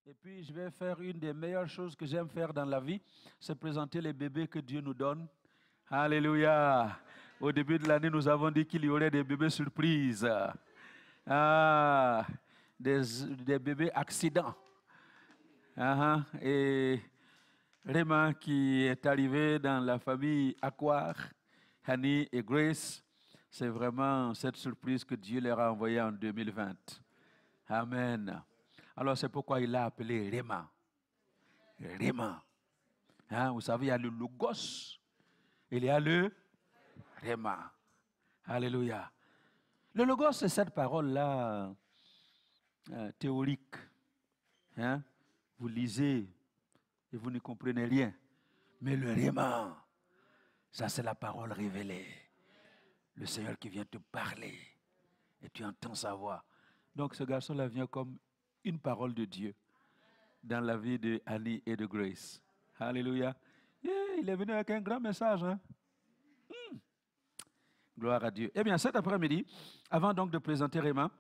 Et puis, je vais faire une des meilleures choses que j'aime faire dans la vie, c'est présenter les bébés que Dieu nous donne. Alléluia. Au début de l'année, nous avons dit qu'il y aurait des bébés surprises. Ah, des bébés accidents. Et Raymond qui est arrivé dans la famille Aquar, Hani et Grace, c'est vraiment cette surprise que Dieu leur a envoyée en 2020. Amen. Alors c'est pourquoi il l'a appelé Raymond. Raymond. Vous savez, il y a le Logos, il y a le Raymond. Alléluia. Le Logos, c'est cette parole-là théorique. Vous lisez et vous ne comprenez rien. Mais le Raymond, ça c'est la parole révélée. Le Seigneur qui vient te parler et tu entends sa voix. Donc ce garçon-là vient comme une parole de Dieu dans la vie de Annie et de Grace. Alléluia. Il est venu avec un grand message. Gloire à Dieu. Eh bien, cet après-midi, avant donc de présenter Raymond,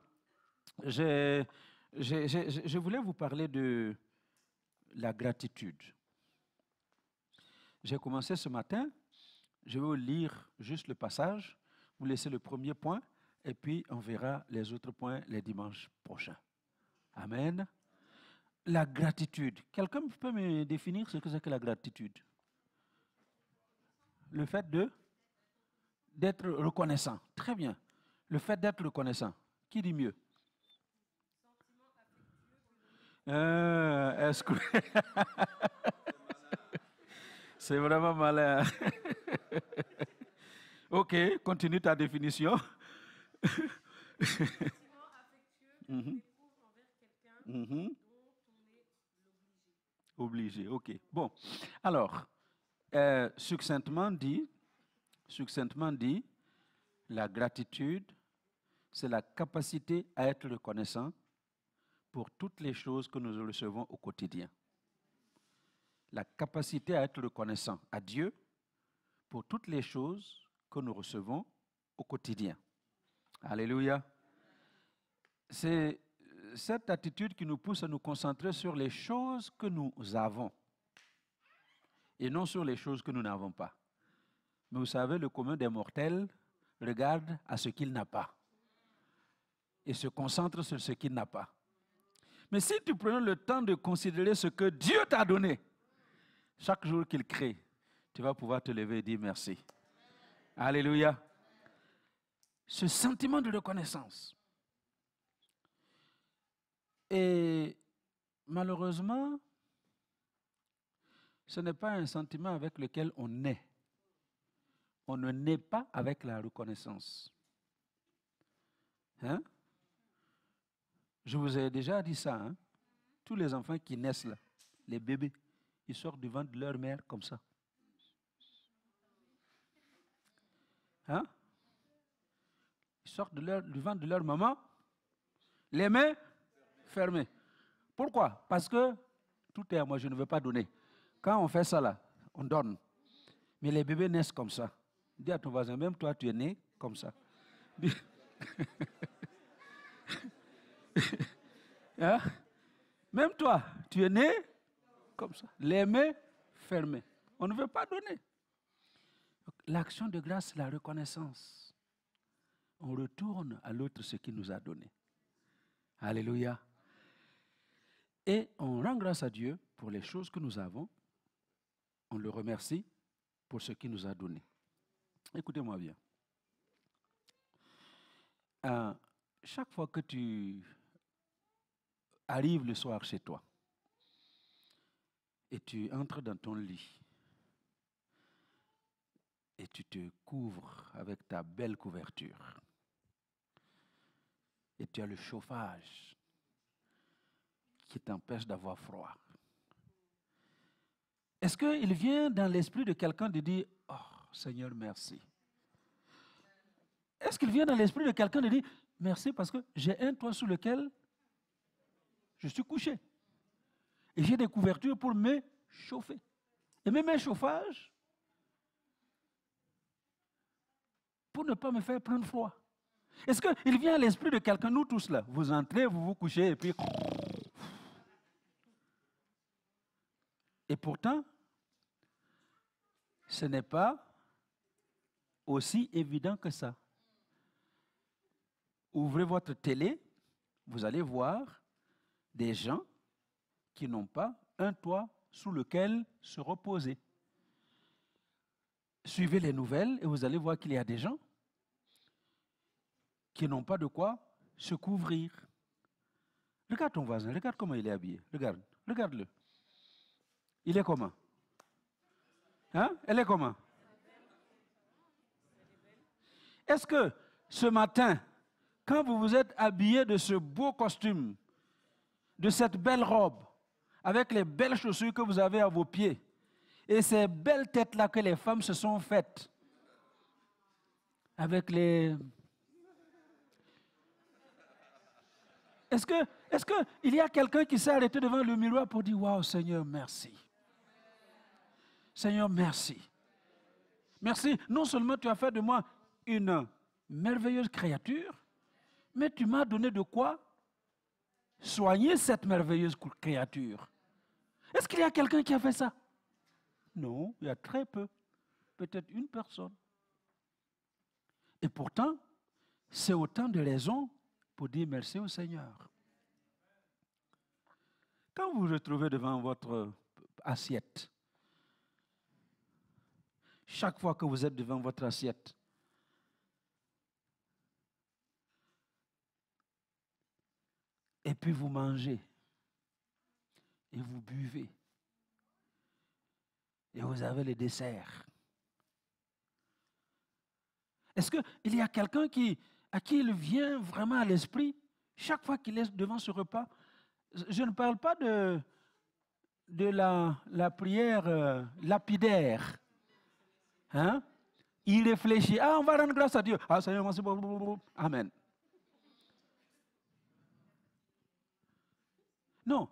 je voulais vous parler de la gratitude. J'ai commencé ce matin, je vais vous lire juste le passage, vous laissez le premier point, et puis on verra les autres points les dimanches prochains. Amen. La gratitude. Quelqu'un peut me définir ce que c'est que la gratitude? Le fait d'être reconnaissant. Très bien. Le fait d'être reconnaissant. Qui dit mieux? Est-ce que... C'est vraiment malin. Ok, continue ta définition. Obligé, ok. Bon, alors, succinctement dit, la gratitude, c'est la capacité à être reconnaissant pour toutes les choses que nous recevons au quotidien. La capacité à être reconnaissant à Dieu pour toutes les choses que nous recevons au quotidien. Alléluia. C'est cette attitude qui nous pousse à nous concentrer sur les choses que nous avons et non sur les choses que nous n'avons pas. Mais vous savez, le commun des mortels regarde à ce qu'il n'a pas et se concentre sur ce qu'il n'a pas. Mais si tu prends le temps de considérer ce que Dieu t'a donné, chaque jour qu'il crée, tu vas pouvoir te lever et dire merci. Alléluia. Ce sentiment de reconnaissance. Et malheureusement, ce n'est pas un sentiment avec lequel on naît. On ne naît pas avec la reconnaissance. Je vous ai déjà dit ça. Tous les enfants qui naissent là, les bébés, ils sortent du ventre de leur mère comme ça. Ils sortent du ventre de leur maman, les mains fermées. Pourquoi? Parce que tout est à moi, je ne veux pas donner. Quand on fait ça là, on donne. Mais les bébés naissent comme ça. Dis à ton voisin, même toi, tu es né comme ça. Même toi, tu es né comme ça. Les mains fermées. On ne veut pas donner. L'action de grâce, c'est la reconnaissance. On retourne à l'autre ce qu'il nous a donné. Alléluia. Et on rend grâce à Dieu pour les choses que nous avons. On le remercie pour ce qu'il nous a donné. Écoutez-moi bien. Chaque fois que tu arrives le soir chez toi et tu entres dans ton lit et tu te couvres avec ta belle couverture et tu as le chauffage qui t'empêche d'avoir froid. Est-ce qu'il vient dans l'esprit de quelqu'un de dire « Oh, Seigneur, merci ». Est-ce qu'il vient dans l'esprit de quelqu'un de dire « Merci parce que j'ai un toit sous lequel je suis couché. Et j'ai des couvertures pour me chauffer. Et même un chauffage pour ne pas me faire prendre froid. » Est-ce qu'il vient à l'esprit de quelqu'un, nous tous là, vous entrez, vous vous couchez et puis... Et pourtant, ce n'est pas aussi évident que ça. Ouvrez votre télé, vous allez voir des gens qui n'ont pas un toit sous lequel se reposer. Suivez les nouvelles et vous allez voir qu'il y a des gens qui n'ont pas de quoi se couvrir. Regarde ton voisin, regarde comment il est habillé. Regarde-le. Il est comment? Hein? Elle est comment? Est-ce que ce matin, quand vous vous êtes habillé de ce beau costume, de cette belle robe, avec les belles chaussures que vous avez à vos pieds, et ces belles têtes-là que les femmes se sont faites, avec les... Est-ce qu'il y a quelqu'un qui s'est arrêté devant le miroir pour dire « Waouh, Seigneur, merci. Seigneur, merci. Merci, non seulement tu as fait de moi une merveilleuse créature, mais tu m'as donné de quoi soigner cette merveilleuse créature. » Est-ce qu'il y a quelqu'un qui a fait ça? Non, il y a très peu. Peut-être une personne. Et pourtant, c'est autant de raisons pour dire merci au Seigneur. Quand vous vous retrouvez devant votre assiette, chaque fois que vous êtes devant votre assiette, et puis vous mangez, et vous buvez, et vous avez le dessert. Est-ce qu'il y a quelqu'un à qui il vient vraiment à l'esprit, chaque fois qu'il est devant ce repas? Je ne parle pas de la prière lapidaire. Hein? Il réfléchit. Ah, on va rendre grâce à Dieu. Ah, Seigneur, merci beaucoup. Amen. Non,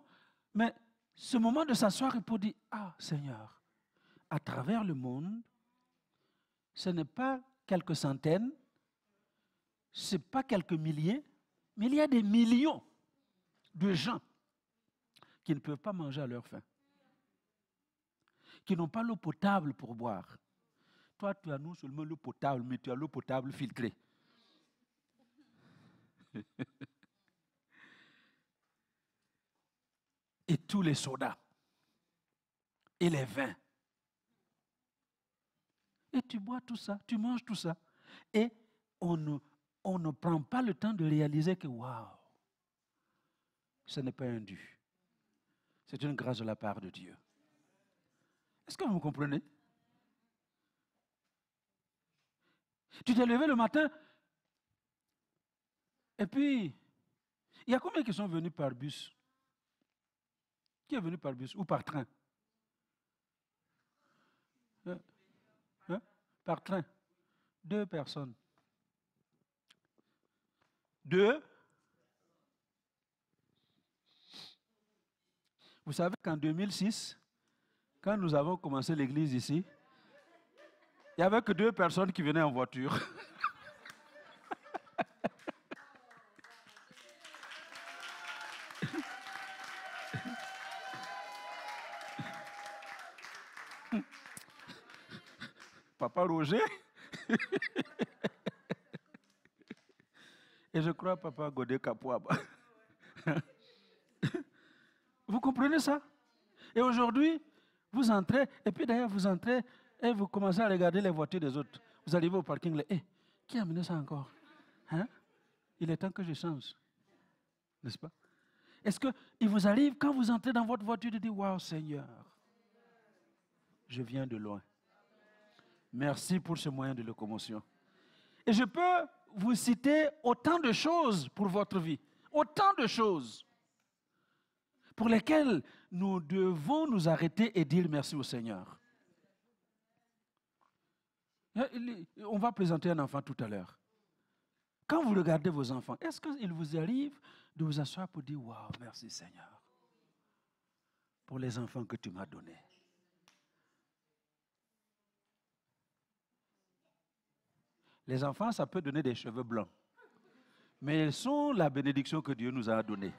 mais ce moment de s'asseoir et pour dire, ah, Seigneur, à travers le monde, ce n'est pas quelques centaines, ce n'est pas quelques milliers, mais il y a des millions de gens qui ne peuvent pas manger à leur faim, qui n'ont pas l'eau potable pour boire. Toi, tu as non seulement l'eau potable, mais tu as l'eau potable filtrée. Et tous les sodas, et les vins. Et tu bois tout ça, tu manges tout ça. Et on ne prend pas le temps de réaliser que, waouh, ce n'est pas un dû. C'est une grâce de la part de Dieu. Est-ce que vous comprenez? Tu t'es levé le matin, et puis, il y a combien qui sont venus par bus? Qui est venu par bus ou par train? Hein? Par train. 2 personnes. 2. Vous savez qu'en 2006, quand nous avons commencé l'église ici, il n'y avait que 2 personnes qui venaient en voiture. Papa Roger et je crois Papa Godé Kapouaba. Vous comprenez ça? Et aujourd'hui, vous entrez, et puis d'ailleurs vous entrez et vous commencez à regarder les voitures des autres. Vous arrivez au parking, là, qui a amené ça encore? Hein? Il est temps que je change. N'est-ce pas? Est-ce qu'il vous arrive, quand vous entrez dans votre voiture, de dire, waouh Seigneur, je viens de loin. Merci pour ce moyen de locomotion. Et je peux vous citer autant de choses pour votre vie. Autant de choses pour lesquelles nous devons nous arrêter et dire merci au Seigneur. On va présenter un enfant tout à l'heure. Quand vous regardez vos enfants, est-ce qu'il vous arrive de vous asseoir pour dire « Waouh, merci Seigneur pour les enfants que tu m'as donnés ». Les enfants, ça peut donner des cheveux blancs. Mais ils sont la bénédiction que Dieu nous a donnée.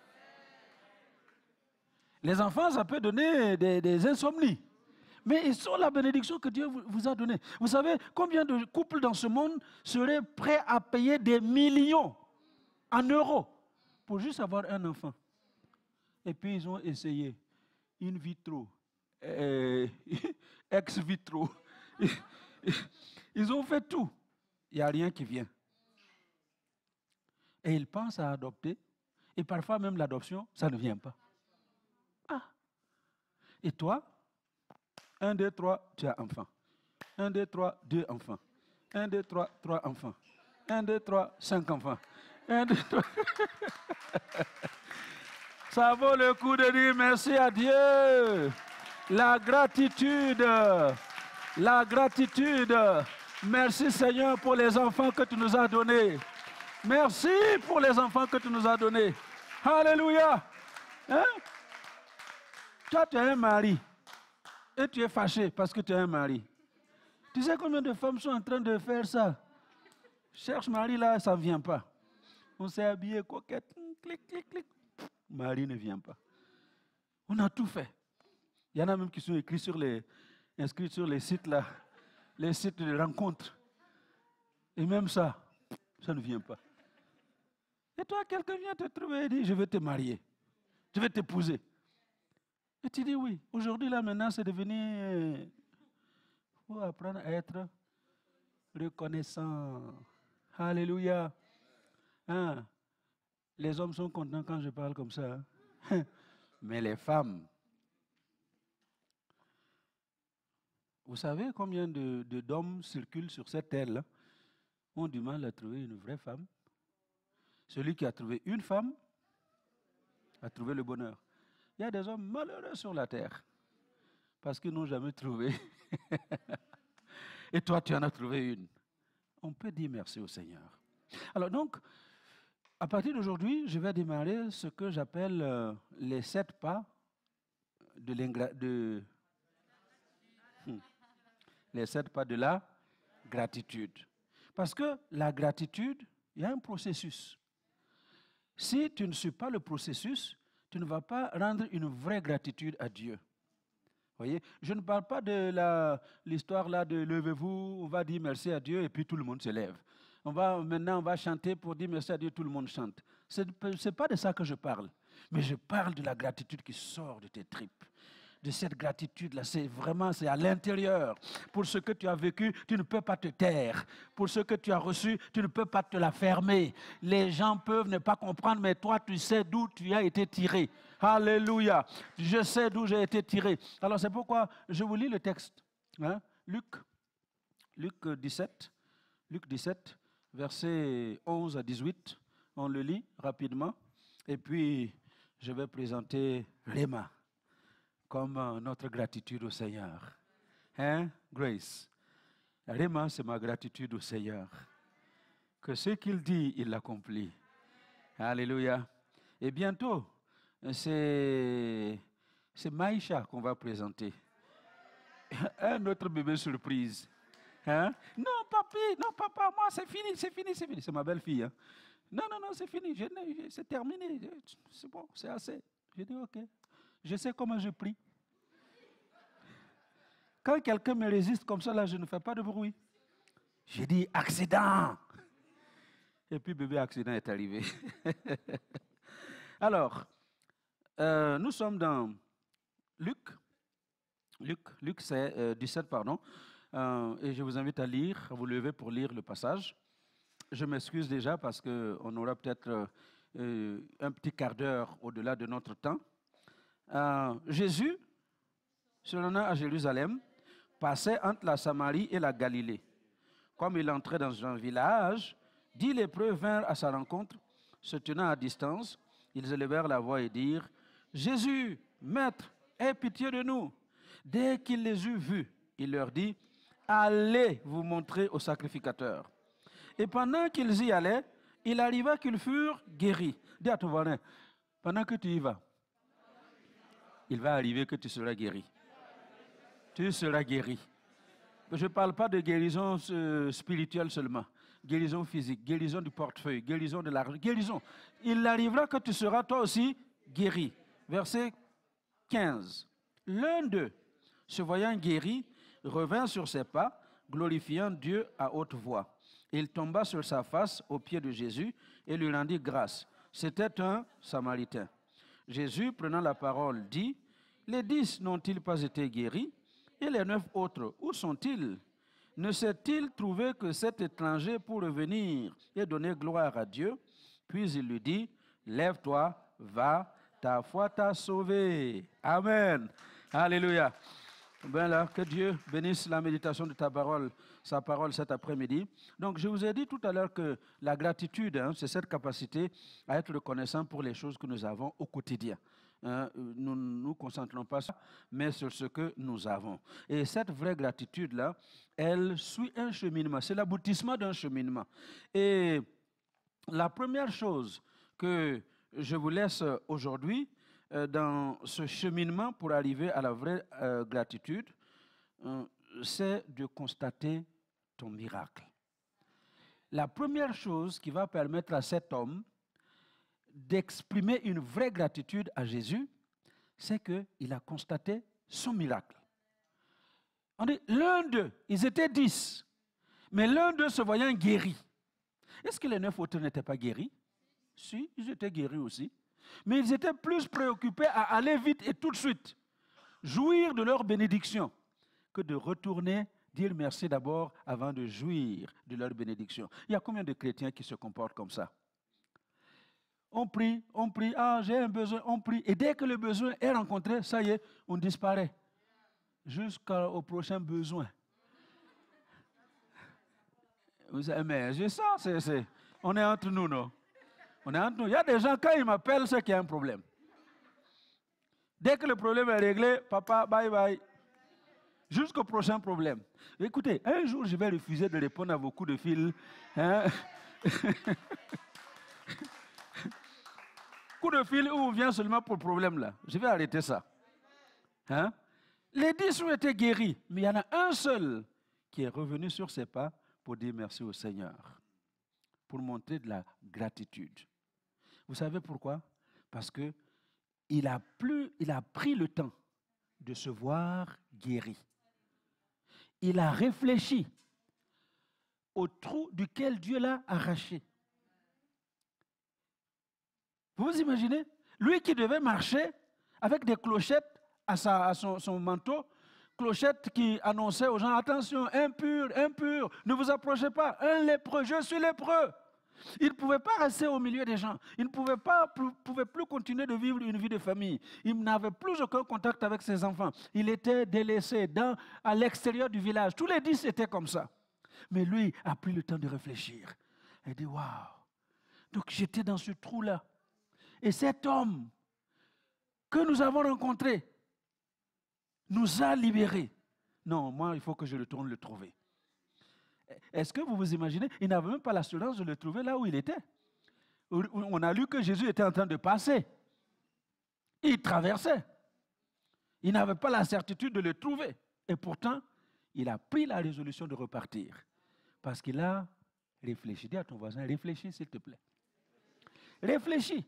Les enfants, ça peut donner des insomnies. Mais ils sont la bénédiction que Dieu vous a donnée. Vous savez combien de couples dans ce monde seraient prêts à payer des millions en euros pour juste avoir un enfant? Et puis ils ont essayé in vitro, ex vitro. Ils ont fait tout. Il n'y a rien qui vient. Et ils pensent à adopter. Et parfois même l'adoption, ça ne vient pas. Ah. Et toi, 1, 2, 3, tu as enfant. 1, 2, 3, 2 enfants. 1, 2, 3, 3 enfants. 1, 2, 3, 5 enfants. 1, 2, 3. Ça vaut le coup de dire merci à Dieu. La gratitude. La gratitude. Merci Seigneur pour les enfants que tu nous as donnés. Merci pour les enfants que tu nous as donnés. Alléluia. Hein? Toi, tu as un mari. Et tu es fâché parce que tu as un mari. Tu sais combien de femmes sont en train de faire ça? Cherche mari là, ça ne vient pas. On s'est habillé coquette. Clic, clic, clic. Mari ne vient pas. On a tout fait. Il y en a même qui sont inscrits sur les sites là, les sites de rencontres. Et même ça, ça ne vient pas. Et toi, quelqu'un vient te trouver et dit, je vais te marier. Je vais t'épouser. Et tu dis oui. Aujourd'hui, là, maintenant, c'est devenu... Il faut apprendre à être reconnaissant. Alléluia. Hein? Les hommes sont contents quand je parle comme ça. Hein? Mais les femmes... Vous savez combien d'hommes circulent sur cette terre-là, ont du mal à trouver une vraie femme? Celui qui a trouvé une femme a trouvé le bonheur. Il y a des hommes malheureux sur la terre parce qu'ils n'ont jamais trouvé. Et toi, tu en as trouvé une. On peut dire merci au Seigneur. Alors donc, à partir d'aujourd'hui, je vais démarrer ce que j'appelle les 7 pas les 7 pas de la gratitude. Parce que la gratitude, il y a un processus. Si tu ne suis pas le processus, tu ne vas pas rendre une vraie gratitude à Dieu. Voyez, je ne parle pas de l'histoire là de levez-vous, on va dire merci à Dieu et puis tout le monde se lève. Maintenant, on va chanter pour dire merci à Dieu, tout le monde chante. Ce n'est pas de ça que je parle, mais je parle de la gratitude qui sort de tes tripes. De cette gratitude-là, c'est à l'intérieur. Pour ce que tu as vécu, tu ne peux pas te taire. Pour ce que tu as reçu, tu ne peux pas te la fermer. Les gens peuvent ne pas comprendre, mais toi, tu sais d'où tu as été tiré. Alléluia. Je sais d'où j'ai été tiré. Alors, c'est pourquoi je vous lis le texte. Hein? Luc 17, versets 11 à 18. On le lit rapidement. Et puis, je vais présenter Réma comme notre gratitude au Seigneur. Hein, Grace? Réma, c'est ma gratitude au Seigneur. Que ce qu'il dit, il l'accomplit. Alléluia. Et bientôt, c'est Maïcha qu'on va présenter. Un autre bébé surprise. Hein? Non, papa, moi, c'est fini. C'est ma belle-fille. Hein? Non, c'est fini. C'est terminé. C'est bon, c'est assez. J'ai dit, OK. Je sais comment je prie. Quand quelqu'un me résiste comme ça, là, je ne fais pas de bruit. J'ai dit, accident. Et puis, bébé, accident est arrivé. Alors, nous sommes dans Luc 17, pardon. Et je vous invite à vous lever pour lire le passage. Je m'excuse déjà parce qu'on aura peut-être un petit quart d'heure au-delà de notre temps. Jésus, se rendant à Jérusalem, passait entre la Samarie et la Galilée. Comme il entrait dans un village, 10 lépreux vinrent à sa rencontre, se tenant à distance. Ils élevèrent la voix et dirent, « Jésus, Maître, aie pitié de nous. » Dès qu'il les eut vus, il leur dit, « Allez vous montrer au sacrificateur. » Et pendant qu'ils y allaient, il arriva qu'ils furent guéris. Dis à ton voisin, pendant que tu y vas, il va arriver que tu seras guéri. Tu seras guéri. Je ne parle pas de guérison spirituelle seulement. Guérison physique, guérison du portefeuille, guérison de l'argent, guérison. Il arrivera que tu seras toi aussi guéri. Verset 15. L'un d'eux, se voyant guéri, revint sur ses pas, glorifiant Dieu à haute voix. Il tomba sur sa face aux pieds de Jésus et lui rendit grâce. C'était un Samaritain. Jésus, prenant la parole, dit, « Les 10 n'ont-ils pas été guéris? Et les 9 autres, où sont-ils? Ne s'est-il trouvé que cet étranger pour revenir et donner gloire à Dieu? » Puis il lui dit, « Lève-toi, va, ta foi t'a sauvé. » Amen. Alléluia. Ben là, que Dieu bénisse la méditation de sa parole cet après-midi. Donc, je vous ai dit tout à l'heure que la gratitude, c'est cette capacité à être reconnaissant pour les choses que nous avons au quotidien. Nous ne nous concentrons pas sur ça, mais sur ce que nous avons. Et cette vraie gratitude-là, elle suit un cheminement. C'est l'aboutissement d'un cheminement. Et la première chose que je vous laisse aujourd'hui, dans ce cheminement pour arriver à la vraie gratitude, c'est de constater ton miracle. La première chose qui va permettre à cet homme d'exprimer une vraie gratitude à Jésus, c'est qu'il a constaté son miracle. On dit, l'un d'eux, ils étaient 10, mais l'un d'eux se voyant guéri. Est-ce que les 9 autres n'étaient pas guéris? Si, ils étaient guéris aussi. Mais ils étaient plus préoccupés à aller vite et tout de suite jouir de leur bénédiction que de retourner dire merci d'abord avant de jouir de leur bénédiction. Il y a combien de chrétiens qui se comportent comme ça? On prie, ah j'ai un besoin, on prie. Et dès que le besoin est rencontré, ça y est, on disparaît. Jusqu'au prochain besoin. Mais c'est ça, on est entre nous, non? On est entre nous. Il y a des gens, quand ils m'appellent, c'est qu'il y a un problème. Dès que le problème est réglé, papa, bye bye. Jusqu'au prochain problème. Écoutez, un jour, je vais refuser de répondre à vos coups de fil. Hein? Coup de fil où on vient seulement pour le problème là. Je vais arrêter ça. Hein? Les 10 ont été guéris, mais il y en a un seul qui est revenu sur ses pas pour dire merci au Seigneur, pour montrer de la gratitude. Vous savez pourquoi? Parce qu'il a pris le temps de se voir guéri. Il a réfléchi au trou duquel Dieu l'a arraché. Vous vous imaginez? Lui qui devait marcher avec des clochettes à son manteau, clochettes qui annonçaient aux gens, attention, impur, impur, ne vous approchez pas, un lépreux, je suis lépreux. Il ne pouvait pas rester au milieu des gens. Il ne pouvait plus continuer de vivre une vie de famille. Il n'avait plus aucun contact avec ses enfants. Il était délaissé à l'extérieur du village. Tous les 10 étaient comme ça. Mais lui a pris le temps de réfléchir. Il dit, waouh. Donc j'étais dans ce trou-là. Et cet homme que nous avons rencontré nous a libérés. Non, moi, il faut que je retourne le trouver. Est-ce que vous vous imaginez? Il n'avait même pas l'assurance de le trouver là où il était. On a lu que Jésus était en train de passer. Il traversait. Il n'avait pas la certitude de le trouver. Et pourtant, il a pris la résolution de repartir. Parce qu'il a réfléchi. Dis à ton voisin, réfléchis s'il te plaît. Réfléchis.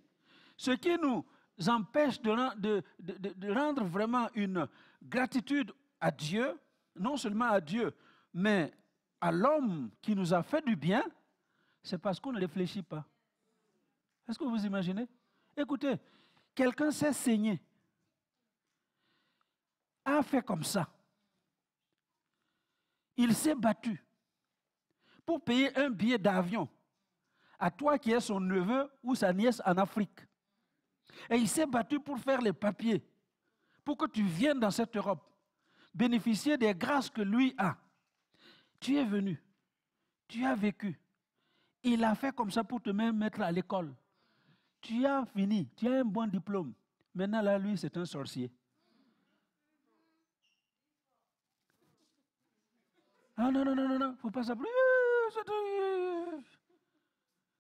Ce qui nous empêche de rendre vraiment une gratitude à Dieu, non seulement à Dieu, mais à l'homme qui nous a fait du bien, c'est parce qu'on ne réfléchit pas. Est-ce que vous imaginez? Écoutez, quelqu'un s'est saigné, a fait comme ça. Il s'est battu pour payer un billet d'avion à toi qui es son neveu ou sa nièce en Afrique. Et il s'est battu pour faire les papiers, pour que tu viennes dans cette Europe, bénéficier des grâces que lui a. Tu es venu, tu as vécu. Il a fait comme ça pour te même mettre à l'école. Tu as fini, tu as un bon diplôme. Maintenant, là, lui, c'est un sorcier. Ah non, non, non, non, non, faut pas s'appeler.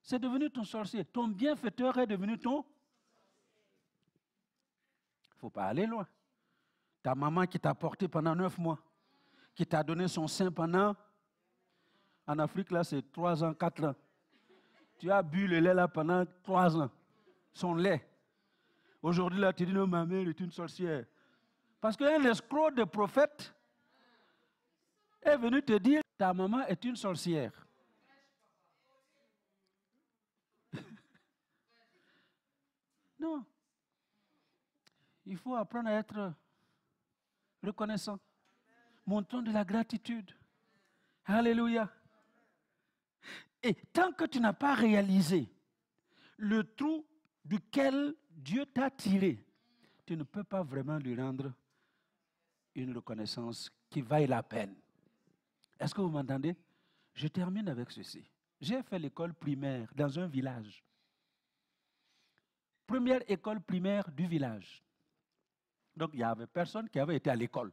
C'est devenu ton sorcier. Ton bienfaiteur est devenu ton. Il ne faut pas aller loin. Ta maman qui t'a porté pendant 9 mois, qui t'a donné son sein pendant. En Afrique, là, c'est 3 ans, 4 ans. Tu as bu le lait là pendant 3 ans. Son lait. Aujourd'hui, là, tu dis, non, ma mère est une sorcière. Parce qu'un escroc de prophète est venu te dire ta maman est une sorcière. Non. Il faut apprendre à être reconnaissant. Montrons de la gratitude. Alléluia. Et tant que tu n'as pas réalisé le trou duquel Dieu t'a tiré, tu ne peux pas vraiment lui rendre une reconnaissance qui vaille la peine. Est-ce que vous m'entendez? Je termine avec ceci. J'ai fait l'école primaire dans un village. Première école primaire du village. Donc, il n'y avait personne qui avait été à l'école.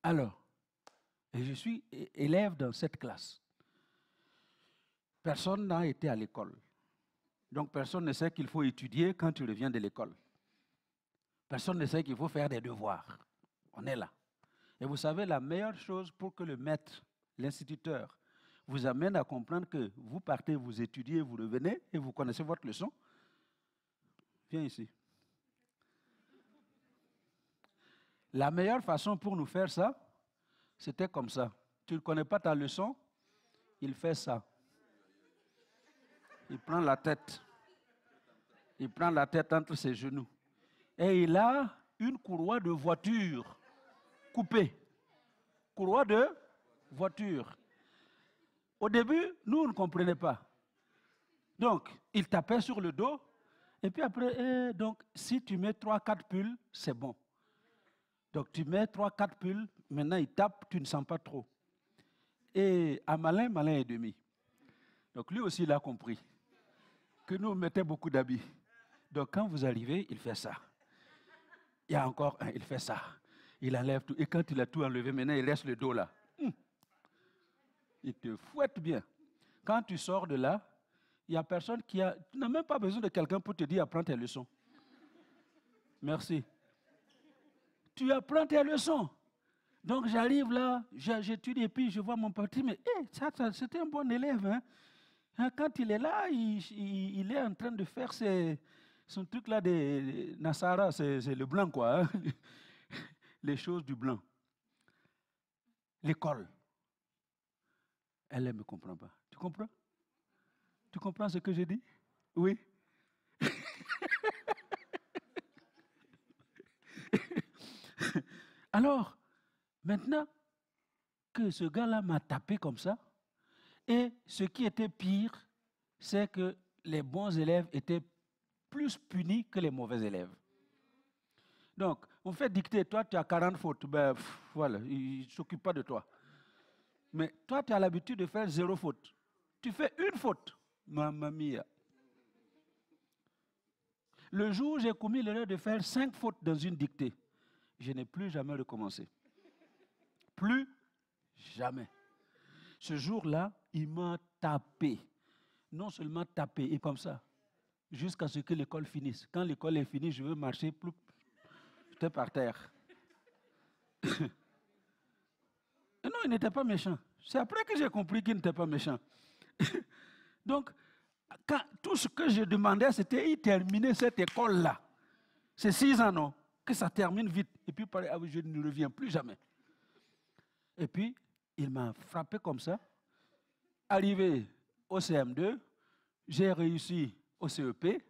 Alors, et je suis élève dans cette classe. Personne n'a été à l'école. Donc, personne ne sait qu'il faut étudier quand tu reviens de l'école. Personne ne sait qu'il faut faire des devoirs. On est là. Et vous savez, la meilleure chose pour que le maître, l'instituteur, vous amène à comprendre que vous partez, vous étudiez, vous revenez et vous connaissez votre leçon. Viens ici. La meilleure façon pour nous faire ça, c'était comme ça. Tu ne connais pas ta leçon, il fait ça. Il prend la tête. Il prend la tête entre ses genoux. Et il a une courroie de voiture coupée. Courroie de voiture. Au début, nous, on ne comprenait pas. Donc, il tapait sur le dos. Et puis après, donc, si tu mets 3-4 pulls, c'est bon. Donc, tu mets 3-4 pulls. Maintenant, il tape, tu ne sens pas trop. Et à malin, malin et demi. Donc, lui aussi, il a compris que nous, on mettait beaucoup d'habits. Donc, quand vous arrivez, il fait ça. Il y a encore un, il fait ça. Il enlève tout. Et quand il a tout enlevé, maintenant, il laisse le dos là. Il te fouette bien. Quand tu sors de là, il n'y a personne qui a... Tu n'as même pas besoin de quelqu'un pour te dire apprends tes leçons. Merci. Tu apprends tes leçons. Donc j'arrive là, j'étudie et puis je vois mon petit, mais ça c'était un bon élève. Hein? Quand il est là, il est en train de faire son truc là de Nassara, c'est le blanc quoi. Hein? Les choses du blanc. L'école. Elle ne me comprend pas. Tu comprends? Tu comprends ce que je dis? Oui. Alors, maintenant que ce gars-là m'a tapé comme ça, et ce qui était pire, c'est que les bons élèves étaient plus punis que les mauvais élèves. Donc, on fait dicter, toi tu as 40 fautes, ben voilà, il ne s'occupe pas de toi. Mais toi tu as l'habitude de faire 0 faute. Tu fais une faute, mamma mia. Le jour où j'ai commis l'erreur de faire 5 fautes dans une dictée, je n'ai plus jamais recommencé. Plus jamais. Ce jour-là, il m'a tapé. Non seulement tapé, et comme ça, jusqu'à ce que l'école finisse. Quand l'école est finie, je veux marcher, plus, j'étais par terre. Et non, il n'était pas méchant. C'est après que j'ai compris qu'il n'était pas méchant. Donc, tout ce que je demandais, c'était de terminer cette école-là. C'est 6 ans, non? Que ça termine vite. Et puis, je ne reviens plus jamais. Et puis, il m'a frappé comme ça. Arrivé au CM2, j'ai réussi au CEP,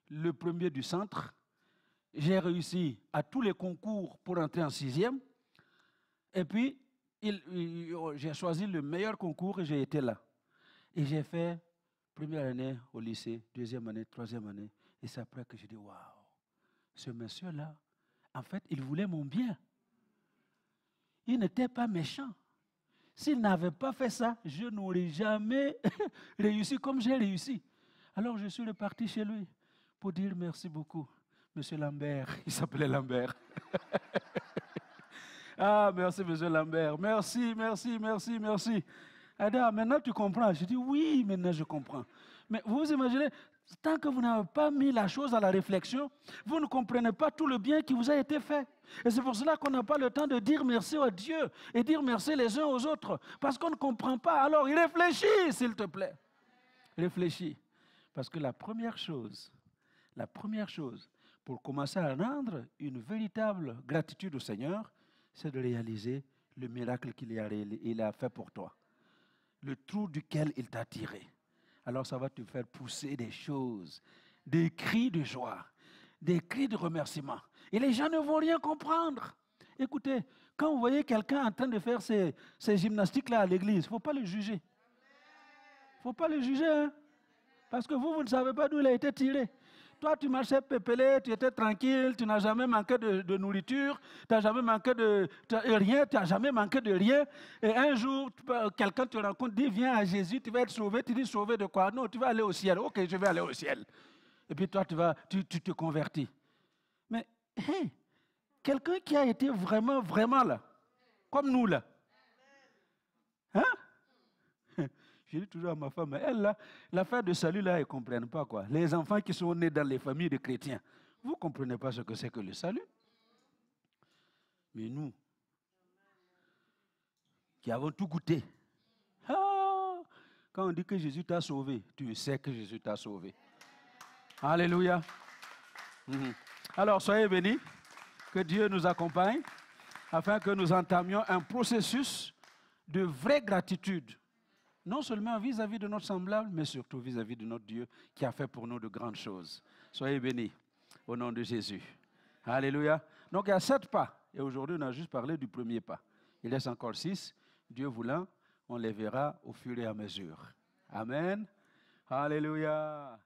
le premier du centre. J'ai réussi à tous les concours pour entrer en 6e. Et puis, j'ai choisi le meilleur concours et j'ai été là. Et j'ai fait première année au lycée, deuxième année, troisième année. Et c'est après que j'ai dit, waouh, ce monsieur-là, en fait, il voulait mon bien. Il n'était pas méchant. S'il n'avait pas fait ça, je n'aurais jamais réussi comme j'ai réussi. Alors je suis reparti chez lui pour dire merci beaucoup, Monsieur Lambert. Il s'appelait Lambert. Ah, merci, Monsieur Lambert. Merci, merci, merci, merci. Ada, maintenant tu comprends. Je dis oui, maintenant je comprends. Mais vous imaginez, tant que vous n'avez pas mis la chose à la réflexion, vous ne comprenez pas tout le bien qui vous a été fait. Et c'est pour cela qu'on n'a pas le temps de dire merci à Dieu et dire merci les uns aux autres. Parce qu'on ne comprend pas. Alors, réfléchis, s'il te plaît. Réfléchis. Parce que la première chose pour commencer à rendre une véritable gratitude au Seigneur, c'est de réaliser le miracle qu'il a fait pour toi. Le trou duquel il t'a tiré. Alors ça va te faire pousser des choses, des cris de joie, des cris de remerciement. Et les gens ne vont rien comprendre. Écoutez, quand vous voyez quelqu'un en train de faire ces gymnastiques-là à l'église, il ne faut pas le juger. Il ne faut pas le juger, hein? Parce que vous ne savez pas d'où il a été tiré. Toi, tu marchais pépélé, tu étais tranquille, tu n'as jamais manqué de nourriture, tu n'as jamais manqué de rien, tu n'as jamais manqué de rien. Et un jour, quelqu'un te rencontre, dit, viens à Jésus, tu vas être sauvé. Tu dis, sauvé de quoi? Non, tu vas aller au ciel. Ok, je vais aller au ciel. Et puis toi, tu te convertis. Mais, hey, quelqu'un qui a été vraiment, vraiment là, comme nous là, hein? Je dis toujours à ma femme, elle là, l'affaire de salut là, elle ne comprennent pas quoi. Les enfants qui sont nés dans les familles de chrétiens, vous ne comprenez pas ce que c'est que le salut. Mais nous, qui avons tout goûté, quand on dit que Jésus t'a sauvé, tu sais que Jésus t'a sauvé. Alléluia. Alors, soyez bénis, que Dieu nous accompagne, afin que nous entamions un processus de vraie gratitude. Non seulement vis-à-vis de notre semblable, mais surtout vis-à-vis de notre Dieu qui a fait pour nous de grandes choses. Soyez bénis au nom de Jésus. Alléluia. Donc il y a 7 pas. Et aujourd'hui, on a juste parlé du premier pas. Il reste encore 6. Dieu voulant, on les verra au fur et à mesure. Amen. Alléluia.